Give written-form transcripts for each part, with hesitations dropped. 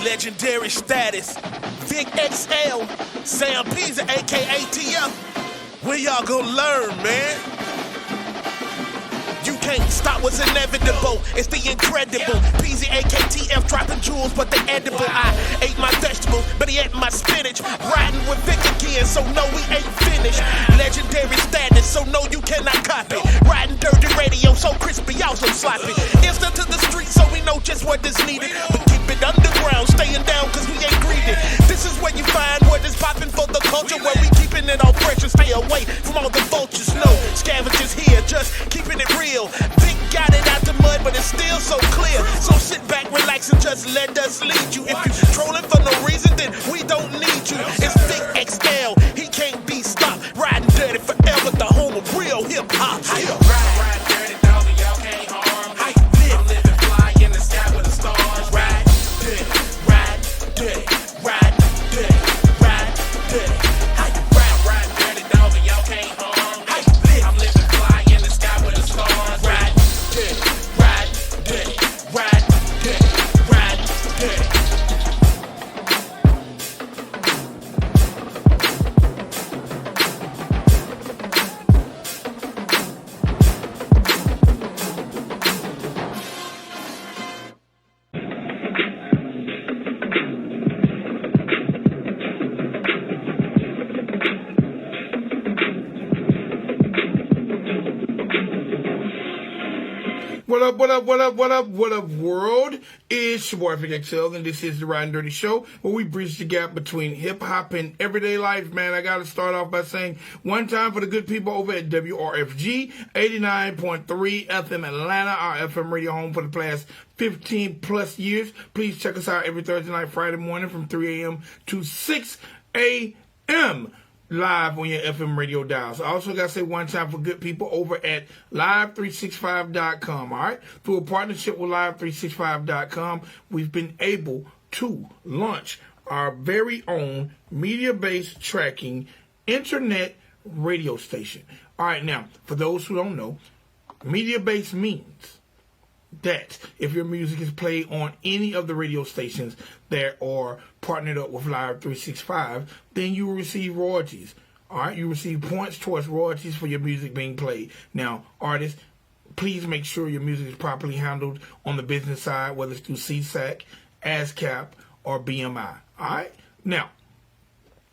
Legendary status. Vic XL, Sam P's aka TF. When y'all gonna learn, man? You can't stop what's inevitable. It's the incredible. PZ AKTF dropping jewels, but they edible. I ate my vegetables, but he ate my spinach. Riding with Vic again, so no, we ain't finished. Legendary status, so no, you cannot copy. Riding dirty radio, so crispy, also sloppy. Instant to the street, so we know just what is needed. But keep it underground, staying down, cause we ain't greedy. This is where you find what is popping for the culture, where we keeping it all fresh and stay away from all the vultures. No scavengers here, just keeping it real. Vic got it out the mud, but it's still so clear. So sit back, relax, and just let us lead you. If you trolling for no reason, then we don't need you. It's Vic XL, he can't be stopped. Riding dirty forever, the home of real hip hop. Ride dirty, dog, and y'all can't harm me. I'm living fly in the sky with the stars. Ride dirty, ride dirty, ride dirty, ride dirty. Ride dirty, dog, and y'all can't harm me. I'm living fly in the sky with the stars. Ride dirty, ride dirty, ride dirty, ride dirty. What up, world? It's your boy Vic XL, and this is the Riding Dirty Show, where we bridge the gap between hip-hop and everyday life, man. I gotta start off by saying one time for the good people over at WRFG, 89.3 FM Atlanta, our FM radio home for the past 15 plus years. Please check us out every Thursday night, Friday morning from 3 a.m. to 6 a.m. live on your FM radio dials. I also got to say one time for good people over at live365.com, all right? Through a partnership with live365.com, we've been able to launch our very own media-based tracking internet radio station. All right, now, for those who don't know, media-based means that if your music is played on any of the radio stations that are partnered up with Live 365, then you will receive royalties. All right, you receive points towards royalties for your music being played. Now, artists, please make sure your music is properly handled on the business side, whether it's through CSAC, ASCAP, or BMI. All right, now,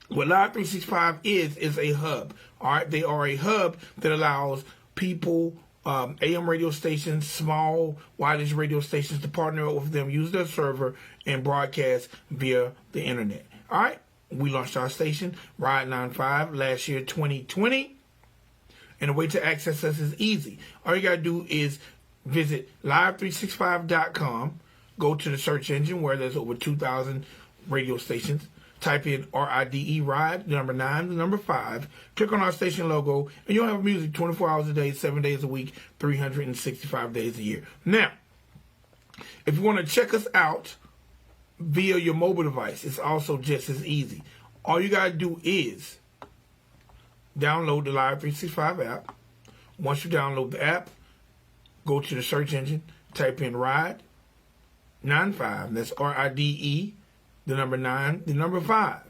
what Live 365 is a hub. All right, they are a hub that allows people, AM radio stations, small wireless radio stations, to partner up with them, use their server, and broadcast via the internet. All right, we launched our station, Ride 95, last year, 2020. And the way to access us is easy. All you got to do is visit live365.com, go to the search engine where there's over 2,000 radio stations. Type in RIDE, Ride, the number 9, the number 5. Click on our station logo, and you'll have music 24 hours a day, 7 days a week, 365 days a year. Now, if you want to check us out via your mobile device, it's also just as easy. All you got to do is download the Live 365 app. Once you download the app, go to the search engine, type in Ride 95, that's RIDE, the number 9, the number 5.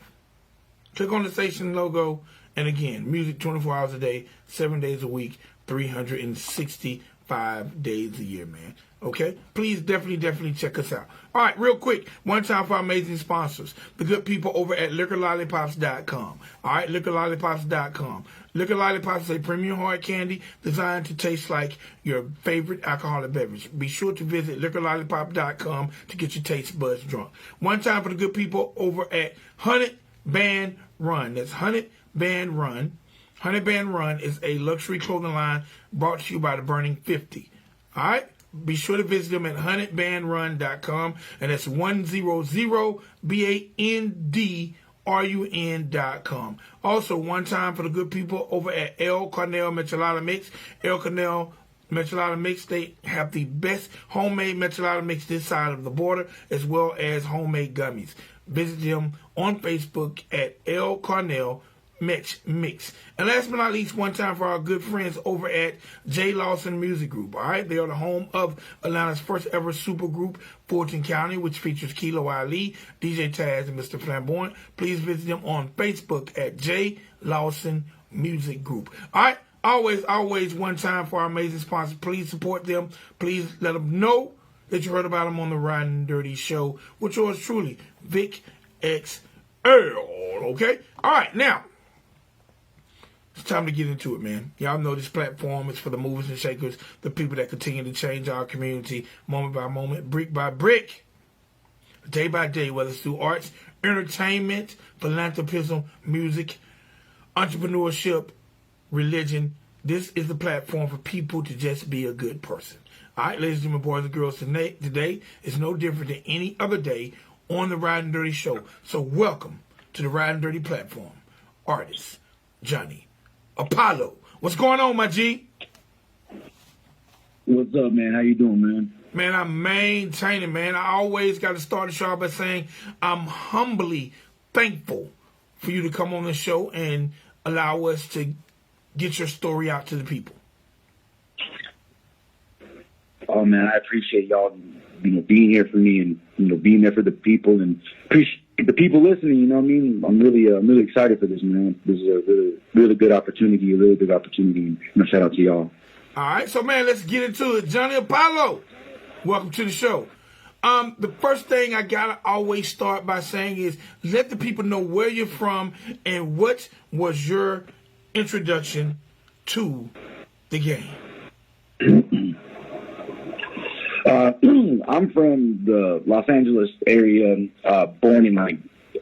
Click on the station logo, and again, music 24 hours a day, 7 days a week, 365 days a year, man. Okay? Please definitely check us out. All right, real quick, one time for our amazing sponsors, the good people over at liquorlollipops.com. All right, liquorlollipops.com. Liquor Lollipops is a premium hard candy designed to taste like your favorite alcoholic beverage. Be sure to visit liquorlollipop.com to get your taste buds drunk. One time for the good people over at Hunted Band Run. That's Hunted Band Run. Hunted Band Run is a luxury clothing line brought to you by the Burning 50. All right? Be sure to visit them at huntedbandrun.com, and that's 100BANDRUN.com. Also, one time for the good people over at El Cornell Michelada Mix. El Cornell Michelada Mix, they have the best homemade Michelada Mix this side of the border, as well as homemade gummies. Visit them on Facebook at El Cornell Mix. And last but not least, one time for our good friends over at J. Lawson Music Group. All right, they are the home of Atlanta's first ever super group, Fulton County, which features Kilo Ali, DJ Taz, and Mr. Flamboyant. Please visit them on Facebook at J. Lawson Music Group. All right, always one time for our amazing sponsors. Please support them. Please let them know that you heard about them on the Riding Dirty Show, which yours truly, Vic X Earl. Okay, all right, now. It's time to get into it, man. Y'all know this platform is for the movers and shakers, the people that continue to change our community moment by moment, brick by brick, day by day, whether it's through arts, entertainment, philanthropism, music, entrepreneurship, religion. This is the platform for people to just be a good person. All right, ladies and gentlemen, boys and girls, today is no different than any other day on the Riding Dirty Show. So welcome to the Riding Dirty platform. Artist, Jonni Apollo. What's going on, my G? What's up, man? How you doing, man? Man, I'm maintaining, man. I always got to start the show by saying I'm humbly thankful for you to come on the show and allow us to get your story out to the people. Oh, man, I appreciate y'all, being here for me and, being there for the people, and appreciate the people listening. You know what I mean? I'm really excited for this, man. This is a really good opportunity, a really big opportunity. And shout out to y'all. All right, so man, let's get into it. Jonni Apollo, welcome to the show. The first thing I gotta always start by saying is let the people know where you're from and what was your introduction to the game. I'm from the Los Angeles area, born in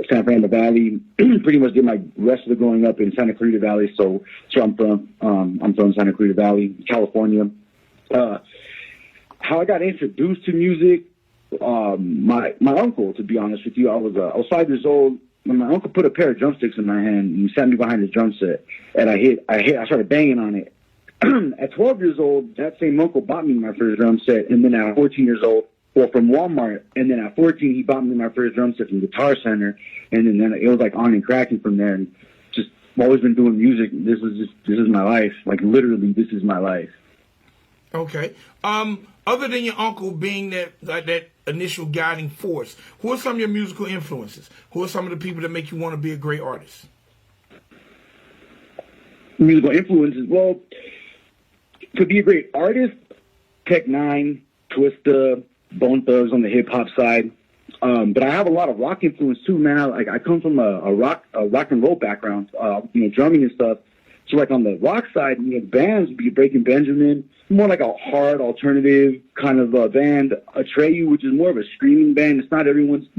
San Fernando Valley. Pretty much did my rest of the growing up in Santa Clarita Valley. So I'm from. I'm from Santa Clarita Valley, California. How I got introduced to music, my uncle. To be honest with you, I was 5 years old when my uncle put a pair of drumsticks in my hand and he sat me behind his drum set, and I started banging on it. At 12 years old, that same uncle bought me my first drum set, and then at 14 years old, from Walmart, and then at 14, he bought me my first drum set from Guitar Center, and then it was like on and cracking from there, and just always been doing music. This is my life. Like literally, this is my life. Okay. Other than your uncle being that initial guiding force, who are some of your musical influences? Who are some of the people that make you want to be a great artist? Musical influences, well, to be a great artist, Tech Nine, Twista, Bone Thugs on the hip hop side. But I have a lot of rock influence too, man. I come from a rock and roll background, drumming and stuff. So like on the rock side, bands would be Breaking Benjamin, more like a hard alternative kind of band. Atreyu, which is more of a screaming band. It's not everyone's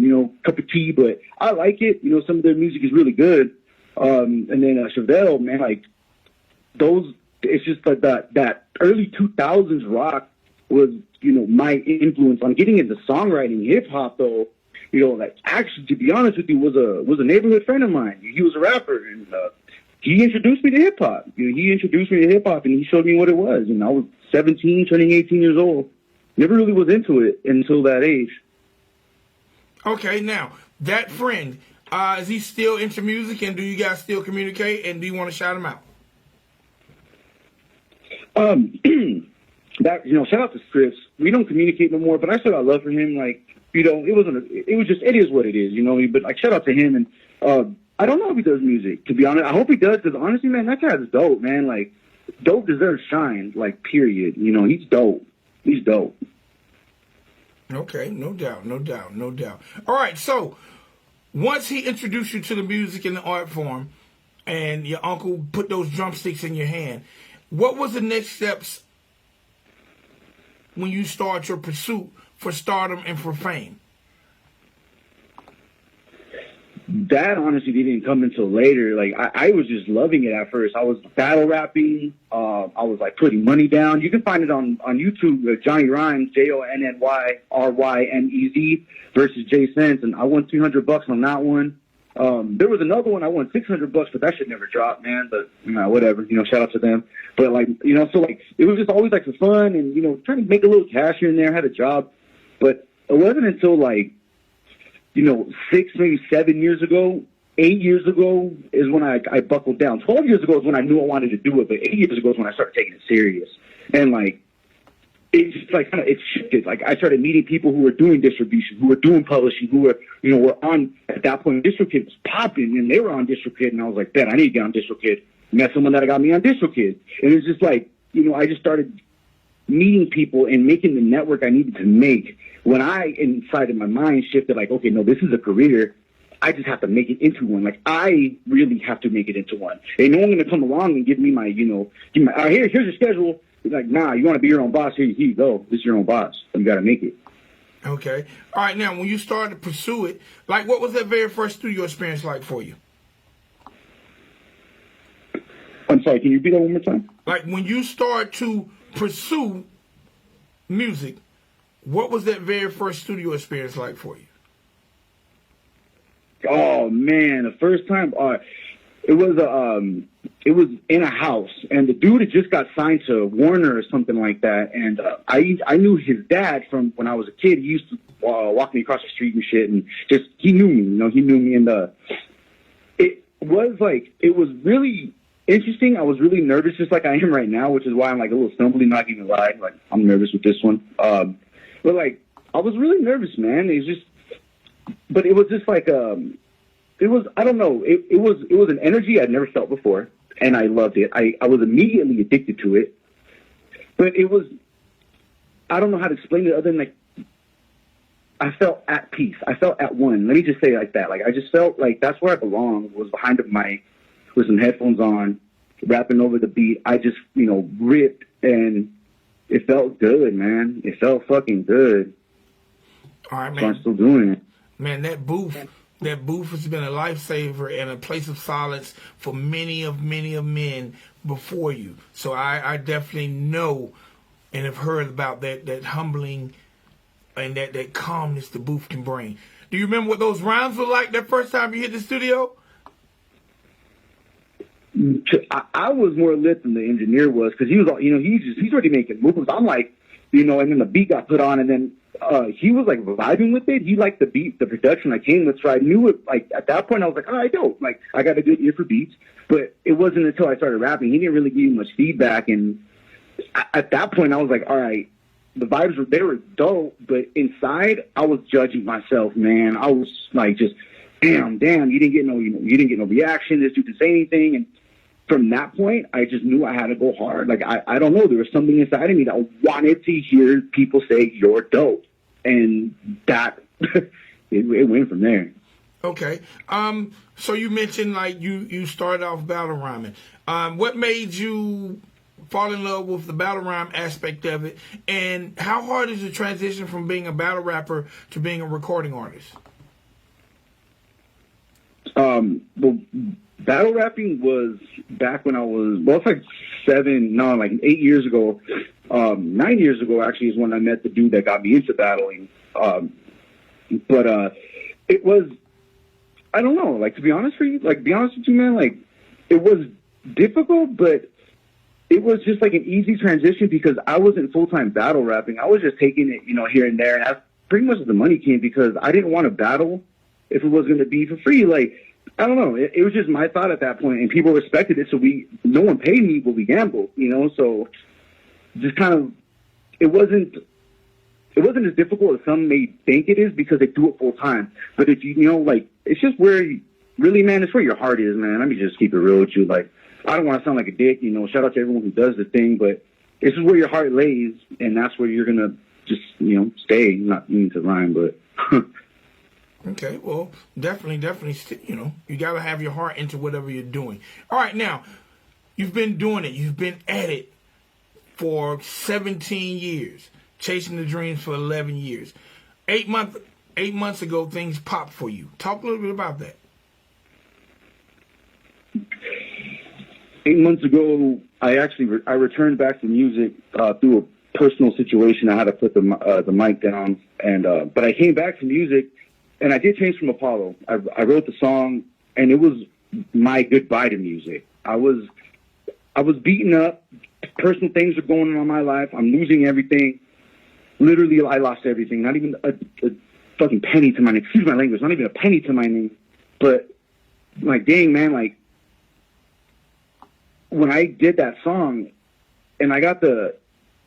cup of tea, but I like it. Some of their music is really good. And then Chevelle, man, like those. It's just like that early 2000s rock was, my influence on getting into songwriting. Hip hop, though, like actually, to be honest with you, was a neighborhood friend of mine. He was a rapper, and he introduced me to hip hop. He introduced me to hip hop, and he showed me what it was. And I was 17, turning 18 years old. Never really was into it until that age. Okay, now that friend, is he still into music, and do you guys still communicate? And do you want to shout him out? Shout out to Scripps. We don't communicate no more, but I still got love for him. Like, it is what it is, but like, shout out to him. And, I don't know if he does music, to be honest. I hope he does, because honestly, man, that guy's dope, man. Like, dope deserves shine, like, period. He's dope. He's dope. Okay, no doubt. All right, so once he introduced you to the music and the art form, and your uncle put those drumsticks in your hand, what was the next steps when you start your pursuit for stardom and for fame? That honestly didn't come until later. Like I was just loving it at first. I was battle rapping. I was like putting money down. You can find it on YouTube. Johnny Rhymes, JONNYRYMEZ versus Jay Sense, and I won $300 on that one. There was another one I won $600, but that shit never dropped, man. But whatever. Shout out to them. But like so like it was just always like for fun and trying to make a little cash here and there. I had a job, but it wasn't until like 6, maybe 7 years ago 8 years ago is when I buckled down. 12 years ago is when I knew I wanted to do it, but 8 years ago is when I started taking it serious. And like, it's like kind of, it shifted. Like I started meeting people who were doing distribution, who were doing publishing, who were, were on, at that point, DistroKid was popping and they were on DistroKid. And I was like, I need to get on DistroKid. Met someone that got me on DistroKid. And it's just like, I just started meeting people and making the network I needed to make. When I, inside of my mind, shifted like, okay, no, this is a career. I just have to make it into one. Like, I really have to make it into one. Ain't no one going to come along and give me my, here's your schedule. It's like, nah, you want to be your own boss? Here you go. This is your own boss. You got to make it. Okay. All right. Now, when you started to pursue it, like, what was that very first studio experience like for you? I'm sorry. Can you repeat that one more time? Like, when you start to pursue music, what was that very first studio experience like for you? Oh man, the first time, it was in a house, and the dude had just got signed to Warner or something like that, and I knew his dad from when I was a kid. He used to walk me across the street and shit, and just he knew me, and it was really interesting. I was really nervous, just like I am right now, which is why I'm like a little stumbling, not even lie. Like I'm nervous with this one, but like I was really nervous, man. But it was just like it was, I don't know, it was an energy I'd never felt before, and I loved it. I was immediately addicted to it, but it was, I don't know how to explain it other than like I felt at peace. I felt at one. Let me just say it like that. Like I just felt like that's where I belonged, was behind a mic with some headphones on, rapping over the beat. I just, ripped, and it felt good, man. It felt fucking good. All right, man. So I'm still doing it. Man, that booth has been a lifesaver and a place of solace for many of men before you. So I definitely know and have heard about that humbling and that calmness the booth can bring. Do you remember what those rounds were like that first time you hit the studio? I was more lit than the engineer was, because he was, he's already making movements. I'm like, and then the beat got put on, and then he was like vibing with it. He liked the beat, the production I came with, so I knew it. Like at that point, I was like, all right, dope. Like I got a good ear for beats. But it wasn't until I started rapping, he didn't really give me much feedback. And at that point, I was like, all right, the vibes were dope, but inside, I was judging myself, man. I was like, just damn, you didn't get no reaction. This dude didn't say anything. And from that point, I just knew I had to go hard. Like, I don't know, there was something inside of me that wanted to hear people say, you're dope. And that, it went from there. Okay. So you mentioned, like, you started off battle rhyming. What made you fall in love with the battle rhyme aspect of it? And how hard is the transition from being a battle rapper to being a recording artist? Well, battle rapping was back when I was, it's like 8 years ago. 9 years ago, actually, is when I met the dude that got me into battling. But it was, I don't know, like, to be honest with you, man, like, it was difficult, but it was just like an easy transition because I wasn't full-time battle rapping. I was just taking it, here and there. And that's pretty much the money came because I didn't want to battle if it was going to be for free. Like, I don't know. It was just my thought at that point, and people respected it. So no one paid me, but we gambled, so just kind of, it wasn't as difficult as some may think it is because they do it full time. But if it's just where it's where your heart is, man. Let me just keep it real with you. Like, I don't want to sound like a dick, shout out to everyone who does the thing, but this is where your heart lays, and that's where you're going to just, stay. Not meaning to rhyme, but. Okay, well, definitely, you got to have your heart into whatever you're doing. All right, now, you've been doing it. You've been at it for 17 years, chasing the dreams for 11 years. 8 months ago, things popped for you. Talk a little bit about that. 8 months ago, I returned back to music through a personal situation. I had to put the mic down, and but I came back to music, and I did change from Apollo. I wrote the song, and it was my goodbye to music. I was beaten up. Personal things are going on in my life. I'm losing everything. Literally, I lost everything. Not even a fucking penny to my name. Excuse my language. Not even a penny to my name. But like, dang, man, like, when I did that song and I got the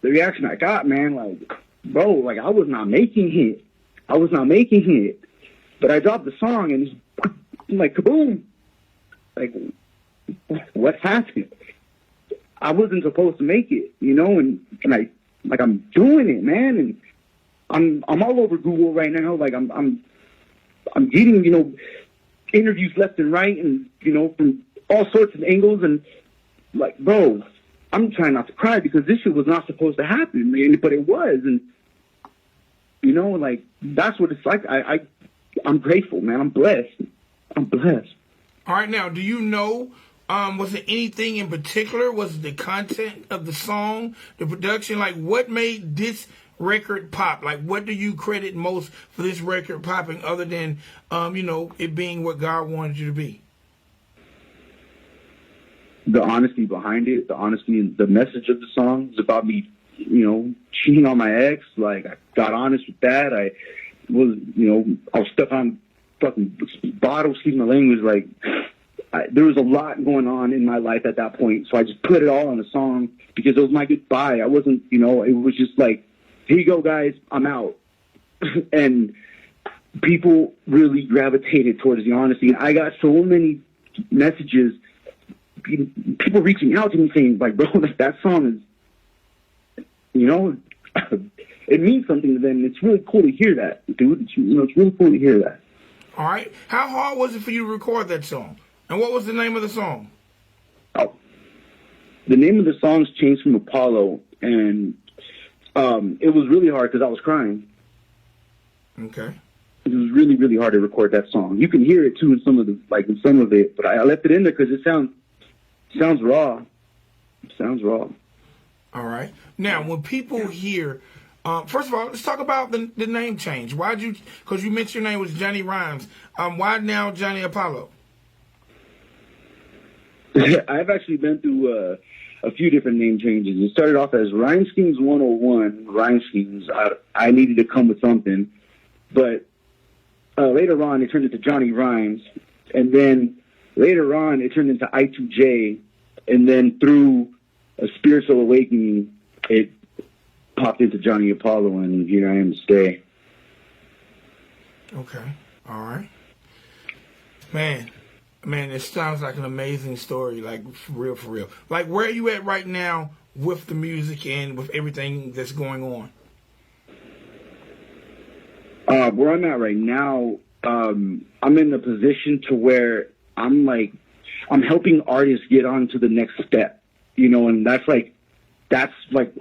reaction I got, man, like, bro, like, I was not making it. But I dropped the song and it's like, kaboom. Like, what happened? I wasn't supposed to make it, you know, and I'm doing it, man, and I'm all over Google right now. Like, I'm getting, you know, interviews left and right, and, you know, from all sorts of angles, and like, bro, I'm trying not to cry because this shit was not supposed to happen, man, but it was, and, you know, like, that's what it's like. I'm grateful, man. I'm blessed. All right, now, do you know, was it anything in particular? Was it the content of the song, the production? Like, what made this record pop? Like, what do you credit most for this record popping other than, you know, it being what God wanted you to be? The honesty behind it, the honesty and the message of the song is about me, you know, cheating on my ex. Like, I got honest with that. I was stuck on fucking bottles, excuse my language. Like, there was a lot going on in my life at that point, so I just put it all on a song because it was my goodbye. I wasn't, you know, it was just like, here you go, guys, I'm out. And people really gravitated towards the honesty. And I got so many messages, people reaching out to me saying, like, bro, that song is, you know, it means something to them. It's really cool to hear that, dude. It's really cool to hear that. All right. How hard was it for you to record that song? And what was the name of the song? Oh, the name of the song's changed from Apollo, and it was really hard because I was crying. Okay. It was really, really hard to record that song. You can hear it too in some of it, but I left it in there because it sounds raw. It sounds raw. All right. Now, when people hear, first of all, let's talk about the name change. Because you mentioned your name was Johnny Rhymes. Why now Jonni Apollo? I've actually been through a few different name changes. It started off as Rhyme Schemes 101, Rhyme Schemes. I needed to come with something. But later on, it turned into Johnny Rhymes. And then later on, it turned into I2J. And then through a spiritual awakening, it popped into Jonni Apollo, and here I am to stay. Okay. All right. Man, it sounds like an amazing story, like, for real. Like, where are you at right now with the music and with everything that's going on? Where I'm at right now, I'm in the position to where I'm helping artists get on to the next step, you know, and that's like,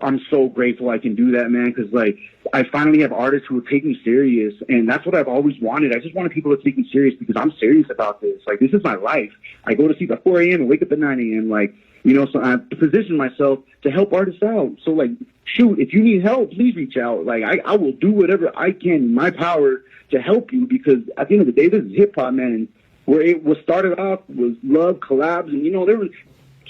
I'm so grateful I can do that, man, because, like, I finally have artists who take me serious, and that's what I've always wanted. I just wanted people to take me serious because I'm serious about this. Like, this is my life. I go to sleep at 4 a.m. and wake up at 9 a.m., like, you know, so I position myself to help artists out. So, like, shoot, if you need help, please reach out. Like, I will do whatever I can in my power to help you, because at the end of the day, this is hip-hop, man, and where it was started off was love, collabs, and, you know, there was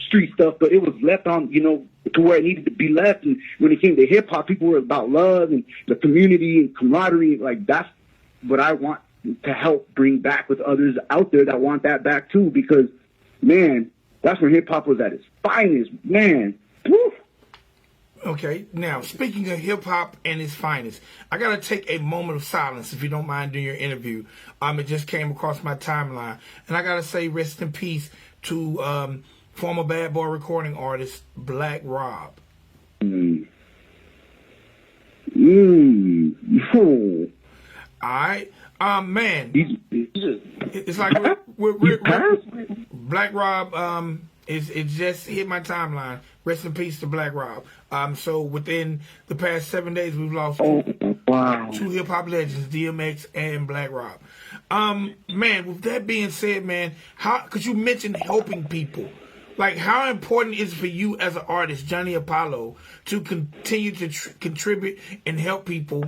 street stuff, but it was left on, you know, to where it needed to be left. And when it came to hip hop, people were about love and the community and camaraderie. Like, that's what I want to help bring back with others out there that want that back too, because, man, that's when hip hop was at its finest, man. Woo. Okay, now, speaking of hip-hop and its finest, I got to take a moment of silence, if you don't mind, during your interview. It just came across my timeline. And I got to say rest in peace to former Bad Boy recording artist Black Rob. Oh. All right. Man, it's like Black Rob it just hit my timeline. Rest in peace to Black Rob. So within the past 7 days, we've lost two hip-hop legends, DMX and Black Rob. Man, with that being said, man, because you mentioned helping people, like, how important is it for you as an artist, Jonni Apollo, to continue to contribute and help people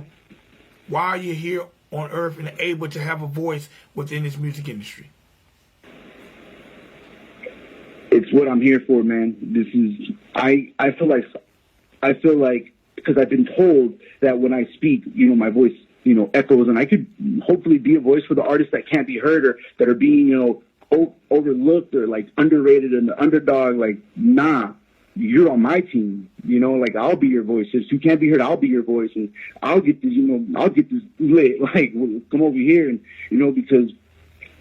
while you're here on Earth and able to have a voice within this music industry? It's what I'm here for, man. This is, I feel like, because I've been told that when I speak, you know, my voice, you know, echoes, and I could hopefully be a voice for the artists that can't be heard or that are being, you know, overlooked or like underrated and the underdog. Like, nah, you're on my team. You know, like I'll be your voice. If you can't be heard, I'll be your voice, and I'll get this. You know, I'll get this lit. Like, come over here, and you know, because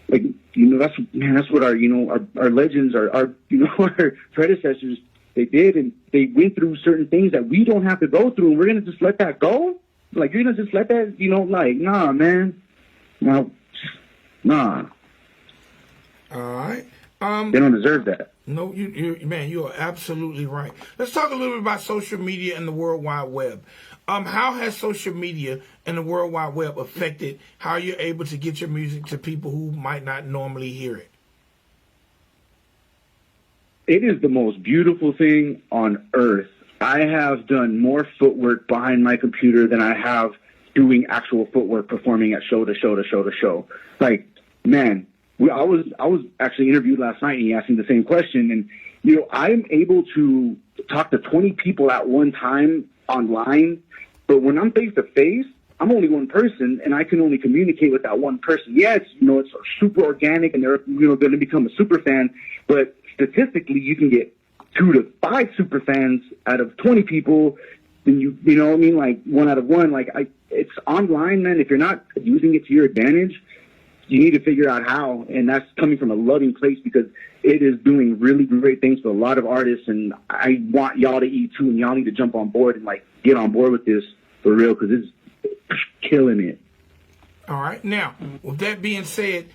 like that's what our our legends, our our predecessors, they did, and they went through certain things that we don't have to go through, and we're gonna just let that go. Like, you're gonna just let that, like, nah, man, nah. All right. They don't deserve that. No, you are absolutely right. Let's talk a little bit about social media and the World Wide Web. How has social media and the World Wide Web affected how you're able to get your music to people who might not normally hear it? It is the most beautiful thing on earth. I have done more footwork behind my computer than I have doing actual footwork, performing at show to show to show to show. Like, man, I was actually interviewed last night, and he asked me the same question. And I'm able to talk to 20 people at one time online, but when I'm face to face, I'm only one person, and I can only communicate with that one person. Yeah, it's super organic, and they're going to become a super fan, but statistically, you can get 2 to 5 super fans out of 20 people, and you know what I mean? Like, 1 out of 1. Like, it's online, man. If you're not using it to your advantage, you need to figure out how, and that's coming from a loving place, because it is doing really great things for a lot of artists, and I want y'all to eat too, and y'all need to jump on board and like get on board with this for real, because it's killing it. All right. Now, with that being said,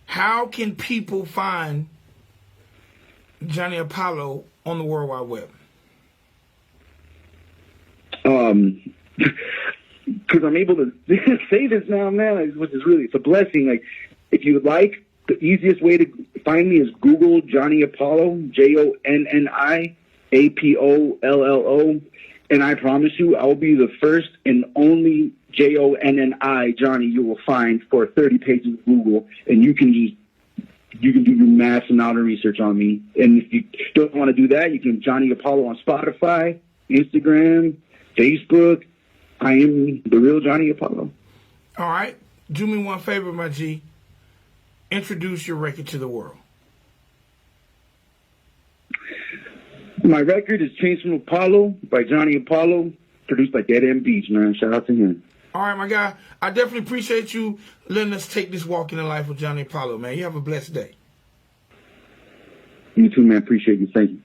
how can people find Jonni Apollo on the World Wide Web? Because I'm able to say this now, man, which is really, it's a blessing. Like, if you would like, the easiest way to find me is Google Jonni Apollo, Jonni Apollo, and I promise you, I'll be the first and only Jonni Johnny you will find for 30 pages of Google, and you can do your mass amount of research on me. And if you don't want to do that, you can Jonni Apollo on Spotify, Instagram, Facebook. I am the real Jonni Apollo. All right. Do me one favor, my G. Introduce your record to the world. My record is Chains from Apollo by Jonni Apollo, produced by Dead End Beats, man. Shout out to him. All right, my guy. I definitely appreciate you letting us take this walk in the life with Jonni Apollo, man. You have a blessed day. You too, man. Appreciate you. Thank you.